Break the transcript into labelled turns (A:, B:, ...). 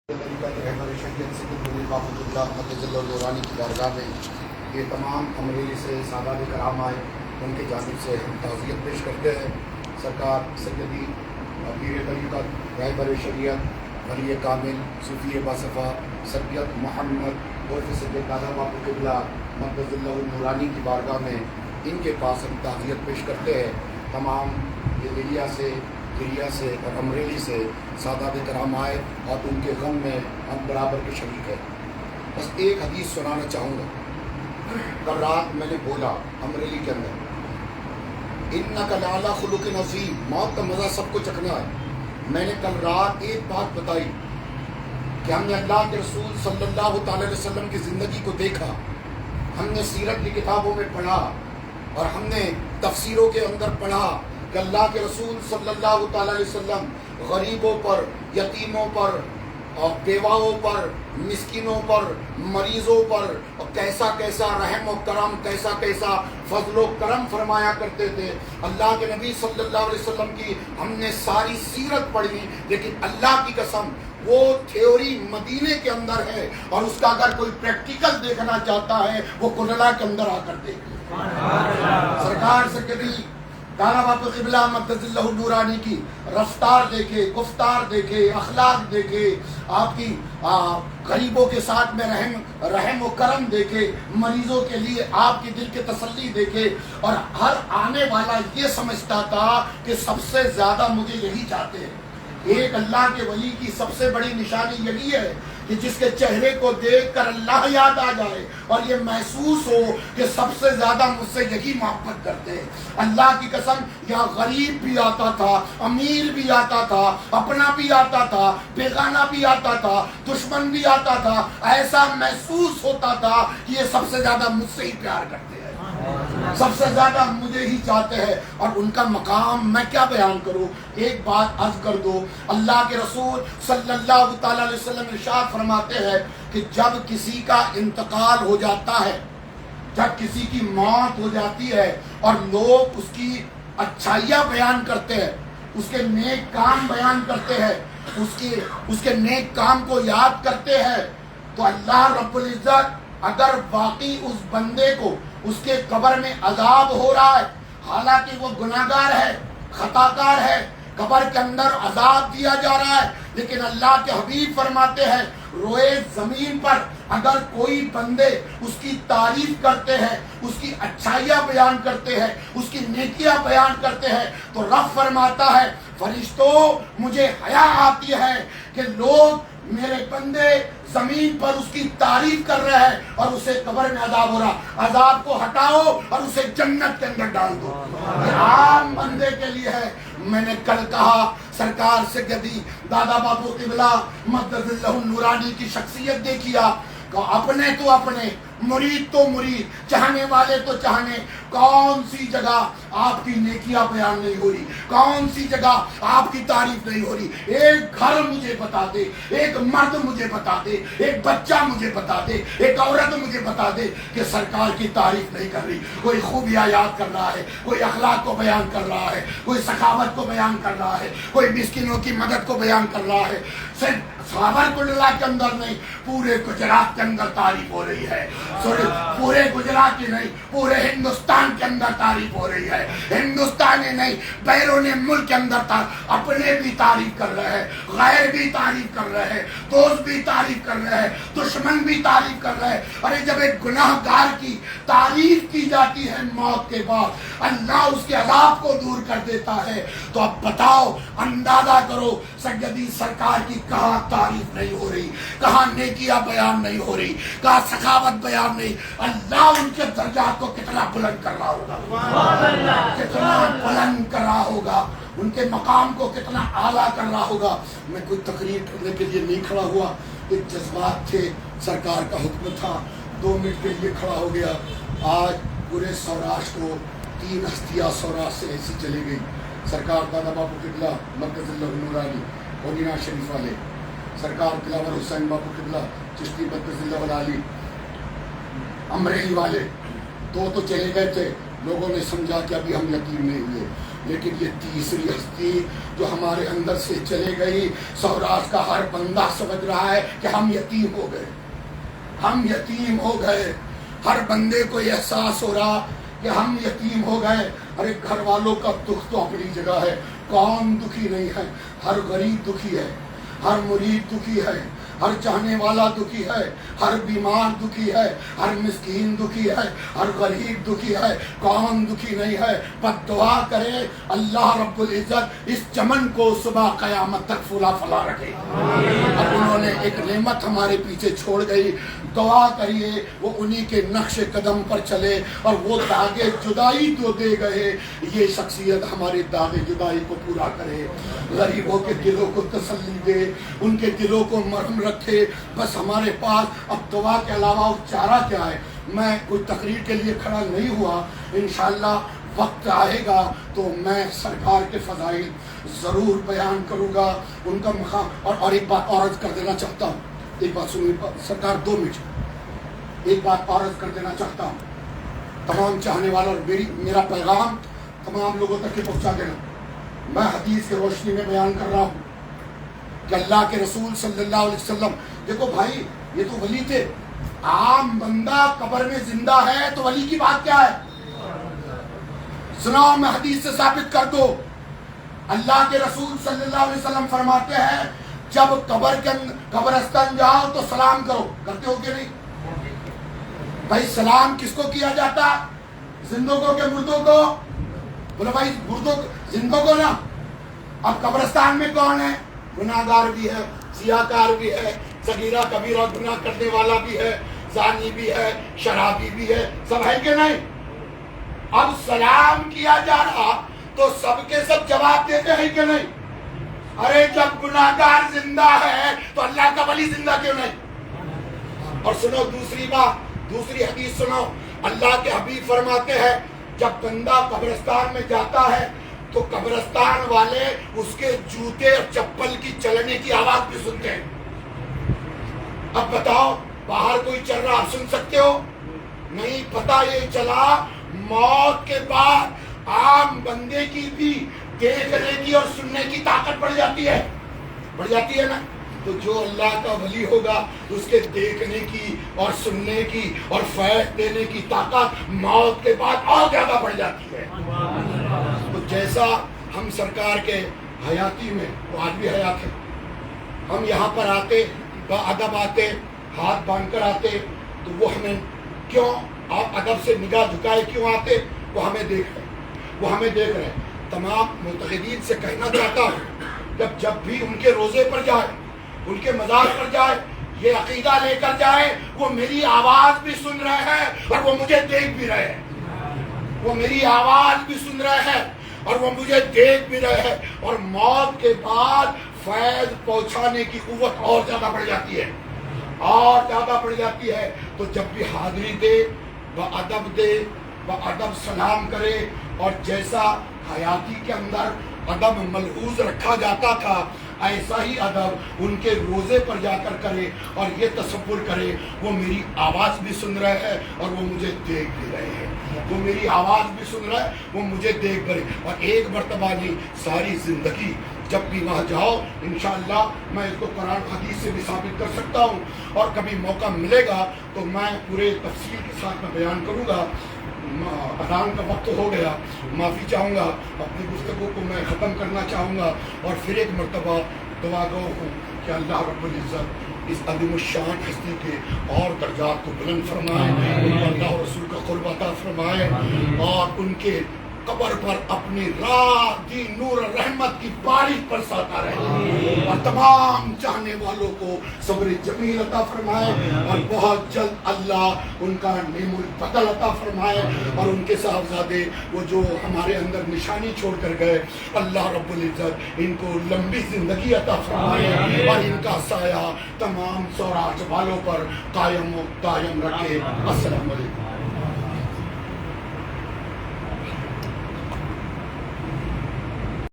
A: नूरानी की बारगाह में ये तमाम अमरेली से सादात कराम आए, उनकी जानिब से हम ताज़ियत पेश करते हैं। सरकार सैयदी पीर तरीक़त रहबर शरीयत वली कामिल सूफ़ी बासफ़ा सैयद मोहम्मद उर्फ़ सैयद दादा बापू क़िबला मक़दसुल्लाह नूरानी की बारगाह में इनके पास हम ताज़ियत पेश करते हैं। तमाम ये दिलिया से और अमरेली से सादात कराम आए और उनके गम में हम बराबर के शरीक हैं। बस एक हदीस सुनाना चाहूँगा। कल रात मैंने बोला अमरेली के अंदर, इन्नका लअला खुलुक़िन अज़ीम, मौत का मज़ा सबको चखना है। मैंने कल रात एक बात बताई कि हमने अल्लाह के रसूल सल्लल्लाहु अलैहि वसल्लम की ज़िंदगी को देखा, हमने सीरत की किताबों में पढ़ा और हमने तफसीरों के अंदर पढ़ा कि अल्लाह के रसूल सल्लल्लाहु अलैहि वसल्लम गरीबों पर, यतीमों पर और बेवाओं पर, मिस्किनों पर, मरीज़ों पर और कैसा कैसा रहम और करम, कैसा कैसा फजलो करम फरमाया करते थे। अल्लाह के नबी सल्लल्लाहु अलैहि वसल्लम की हमने सारी सीरत पढ़ी, लेकिन अल्लाह की कसम वो थ्योरी मदीने के अंदर है और उसका अगर कोई प्रैक्टिकल देखना चाहता है वो कुल्ला के अंदर आकर देखे। सरकार से कभी दादा बापू क़िबला मक़दसुल्लाह नूरानी की रफ्तार देखे, गुफ्तार देखे, अखलाक देखे, आपकी गरीबों के साथ में रहम व करम देखे, मरीजों के लिए आपकी दिल की तसल्ली देखे। और हर आने वाला ये समझता था कि सबसे ज्यादा मुझे यही चाहते हैं। एक अल्लाह के वली की सबसे बड़ी निशानी यही है कि जिसके चेहरे को देखकर अल्लाह याद आ जाए और ये महसूस हो कि सबसे ज्यादा मुझसे यही मोहब्बत करते हैं। अल्लाह की कसम, यहाँ गरीब भी आता था, अमीर भी आता था, अपना भी आता था, बेगाना भी आता था, दुश्मन भी आता था। ऐसा महसूस होता था कि ये सबसे ज्यादा मुझसे ही प्यार करते हैं, सबसे ज्यादा मुझे ही चाहते हैं। और उनका मकाम मैं क्या बयान करूं। एक बात अर्ज कर दो, अल्लाह के रसूल सल्लल्लाहु अलैहि वसल्लम इरशाद फरमाते हैं कि जब किसी का इंतकाल हो जाता है, जब किसी की मौत हो जाती है और लोग उसकी अच्छाइयाँ बयान करते हैं, उसके नेक काम बयान करते हैं, उसके नेक काम को याद करते हैं, तो अल्लाह रब्बुल इज्जत अगर वाकई उस बंदे को उसके कब्र में अजाब हो रहा है, हालांकि वो गुनाहगार है, खताकार है, कब्र के अंदर अजाब दिया जा रहा है, लेकिन अल्लाह के हबीब फरमाते हैं रोए जमीन पर अगर कोई बंदे उसकी तारीफ करते हैं, उसकी अच्छाइयाँ बयान करते हैं, उसकी नेकियां बयान करते हैं, तो रब फरमाता है फरिश्तों मुझे हया आती है कि लोग मेरे बंदे जमीन पर उसकी तारीफ कर रहे हैं और उसे कब्र में अजाब हो रहा, अजाब को हटाओ और उसे जन्नत के अंदर डाल दो। ये आम बंदे के लिए है। मैंने कल कहा सरकार से यदि दादा बापू क़िबला मक़दसुल्लाह नूरानी की शख्सियत देखिया, अपने तो अपने, मुरीद तो मुरीद, चाहने वाले तो चाहने, कौन सी जगह आपकी नेकियां बयान नहीं हो रही, कौन सी जगह आपकी तारीफ नहीं हो रही। एक घर मुझे बता दे, एक मर्द मुझे बता दे, एक बच्चा मुझे बता दे, एक औरत मुझे बता दे कि सरकार की तारीफ नहीं कर रही। कोई खूबियां याद कर रहा है, कोई अखलाक को बयान कर रहा है, कोई सखावत को बयान कर रहा है, कोई मिस्किनों की मदद को बयान कर रहा है। सिर्फ सावरकुंडला के अंदर नहीं, पूरे गुजरात के अंदर तारीफ हो रही है। पूरे गुजरात ही नहीं, पूरे हिंदुस्तान के अंदर तारीफ हो रही है। हिंदुस्तान ही नहीं, बैरून मुल्क के अंदर अपने भी तारीफ कर रहे हैं, गैर भी तारीफ कर रहे हैं, दोस्त भी तारीफ कर रहे हैं, दुश्मन भी तारीफ कर रहे हैं। अरे जब एक गुनाहगार की तारीफ की जाती है मौत के बाद, अल्लाह उसके अज़ाब को दूर कर देता है, तो अब बताओ, अंदाजा करो सैयदी सरकार की कहाँ तारीफ नहीं हो रही, कहाँ नेकियां बयान नहीं हो रही, कहाँ सखावत बयान नहीं। अल्लाह उनके दर्जात को कितना बुलंद कर रहा होगा, कितना बुलंद कर रहा होगा, उनके मकाम को कितना आला कर रहा होगा। मैं कोई तकरीर करने के लिए नहीं खड़ा हुआ, एक जज्बात थे, सरकार का हुक्म था, 2 मिनट के लिए खड़ा हो गया। आज पूरे सौराष्ट्र को 3 हस्तियाँ सौराष्ट्र से ऐसी चली गई। सरकार दादा बापू क़िबला मक़दसुल्लाह नूरानी मदीना शरीफ वाले, सरकार दिलावर हुसैन बापू क़िबला चिश्ती मक़दसुल्लाह अली अमरेली वाले, 2 तो चले गए थे, लोगों ने समझा कि अभी हम यकीन नहीं हुए। لیکن یہ تیسری ہستی جو ہمارے اندر سے چلے گئی، سوراشٹر کا ہر بندہ سمجھ رہا ہے کہ ہم یتیم ہو گئے، ہم یتیم ہو گئے. ہر بندے کو یہ احساس ہو رہا کہ ہم یتیم ہو گئے. ارے گھر والوں کا دکھ تو اپنی جگہ ہے، کون دکھی نہیں ہے؟ ہر غریب دکھی ہے، ہر مرید دکھی ہے، ہر چاہنے والا دکھی ہے، ہر بیمار دکھی ہے، ہر مسکین دکھی ہے، ہر غریب دکھی ہے، کون دکھی نہیں ہے؟ بس دعا کرے اللہ رب العزت اس چمن کو صبح قیامت تک پھولا پھلا رکھے. اور انہوں نے ایک نعمت ہمارے پیچھے چھوڑ گئی، دعا کریے وہ انہی کے نقش قدم پر چلے اور وہ داغ جدائی جو دے گئے یہ شخصیت ہمارے داغ جدائی کو پورا کرے، غریبوں کے دلوں کو تسلی دے، ان کے دلوں کو مرہم رکھے. بس ہمارے پاس اب دعا کے علاوہ چارہ کیا ہے؟ میں کوئی تقریر کے لیے کھڑا نہیں ہوا، انشاءاللہ وقت آئے گا تو میں سرکار کے فضائل ضرور بیان کروں گا، ان کا مقام. اور ایک بات اور عرض کر دینا چاہتا ہوں، ایک بات سنیے سرکار، 2 منٹ ایک بات اور عرض کر دینا چاہتا ہوں. تمام چاہنے والوں اور میرا پیغام تمام لوگوں تک پہنچا دینا. میں حدیث کی روشنی میں بیان کر رہا ہوں کہ اللہ کے رسول صلی اللہ علیہ وسلم، دیکھو بھائی یہ تو ولی تھے، عام بندہ قبر میں زندہ ہے تو ولی کی بات کیا ہے؟ سناؤ، میں حدیث سے ثابت کر دو. اللہ کے رسول صلی اللہ علیہ وسلم فرماتے ہیں جب قبرستان جاؤ تو سلام کرو. کرتے ہو کہ نہیں؟ بھائی سلام کس کو کیا جاتا؟ زندوں کو کہ مردوں کو؟ بولو بھائی مردوں زندوں کو نا. اب قبرستان میں کون ہے؟ گناہگار بھی ہے، سیاکار بھی ہے، صغیرہ کبیرہ گناہ کرنے والا بھی ہے، زانی بھی ہے، شرابی بھی ہے، سب ہے کہ نہیں؟ اب سلام کیا جا رہا تو سب کے سب جواب دیتے ہیں کہ نہیں؟ ارے جب گناہگار زندہ ہے تو اللہ کا ولی زندہ کیوں نہیں؟ اور سنو دوسری بات، دوسری حدیث سنو. اللہ کے حبیب فرماتے ہیں جب بندہ قبرستان میں جاتا ہے تو قبرستان والے اس کے جوتے اور چپل کی چلنے کی آواز بھی سنتے ہیں. اب بتاؤ باہر کوئی چل رہا آپ سن سکتے ہو؟ نہیں. پتہ یہ چلا موت کے بعد عام بندے کی بھی دیکھنے کی اور سننے کی طاقت بڑھ جاتی ہے، بڑھ جاتی ہے نا. تو جو اللہ کا ولی ہوگا اس کے دیکھنے کی اور سننے کی اور فیض دینے کی طاقت موت کے بعد اور زیادہ بڑھ جاتی ہے. تو جیسا ہم سرکار کے حیاتی میں، وہ آج بھی حیات ہے، ہم یہاں پر آتے باادب آتے، ہاتھ باندھ کر آتے، تو وہ ہمیں کیوں آپ ادب سے نگاہ جھکائے کیوں آتے؟ وہ ہمیں دیکھ رہے، وہ ہمیں دیکھ رہے. تمام متحدین سے کہنا چاہتا ہوں جب بھی ان کے روزے پر جائے، ان کے مزار پر جائے، یہ عقیدہ لے کر جائے وہ میری آواز بھی سن رہے ہیں اور وہ مجھے دیکھ بھی رہے ہیں، وہ میری آواز بھی سن رہے ہیں اور وہ مجھے دیکھ بھی رہے ہیں. اور موت کے بعد فیض پہنچانے کی قوت اور زیادہ بڑھ جاتی ہے، اور زیادہ بڑھ جاتی ہے. تو جب بھی حاضری دے دے، بادب سلام کرے، اور جیسا حیاتی کے اندر ادب ملحوظ رکھا جاتا تھا ایسا ہی ادب ان کے روزے پر جا کر کرے، اور یہ تصور کرے وہ میری آواز بھی سن رہے ہیں اور وہ مجھے دیکھ بھی رہے ہیں، وہ میری آواز بھی سن رہا ہے، وہ مجھے دیکھ بھی رہے. اور ایک مرتبہ نہیں، ساری زندگی جب بھی وہاں جاؤ انشاءاللہ میں اس کو قرآن حدیث سے بھی ثابت کر سکتا ہوں، اور کبھی موقع ملے گا تو میں پورے تفصیل کے ساتھ میں بیان کروں گا. اذان کا وقت ہو گیا، معافی چاہوں گا، اپنی گفتگو کو میں ختم کرنا چاہوں گا. اور پھر ایک مرتبہ دعا گو ہوں کہ اللہ رب العزت اس عظیم الشان ہستی کے اور درجات کو بلند فرمائے، ان کو اللہ اور رسول کا قرب عطا فرمائے، اور ان کے قبر پر اپنی رات دی نور رحمت کی بارش برساتا رہے، اور تمام چاہنے والوں کو صبر جمیل عطا فرمائے، اور بہت جلد اللہ ان کا نعم البدل عطا فرمائے، اور ان کے صاحبزادے وہ جو ہمارے اندر نشانی چھوڑ کر گئے اللہ رب العزت ان کو لمبی زندگی عطا فرمائے، اور ان کا سایہ تمام سوراشٹر والوں پر قائم و دائم رکھے. السلام علیکم.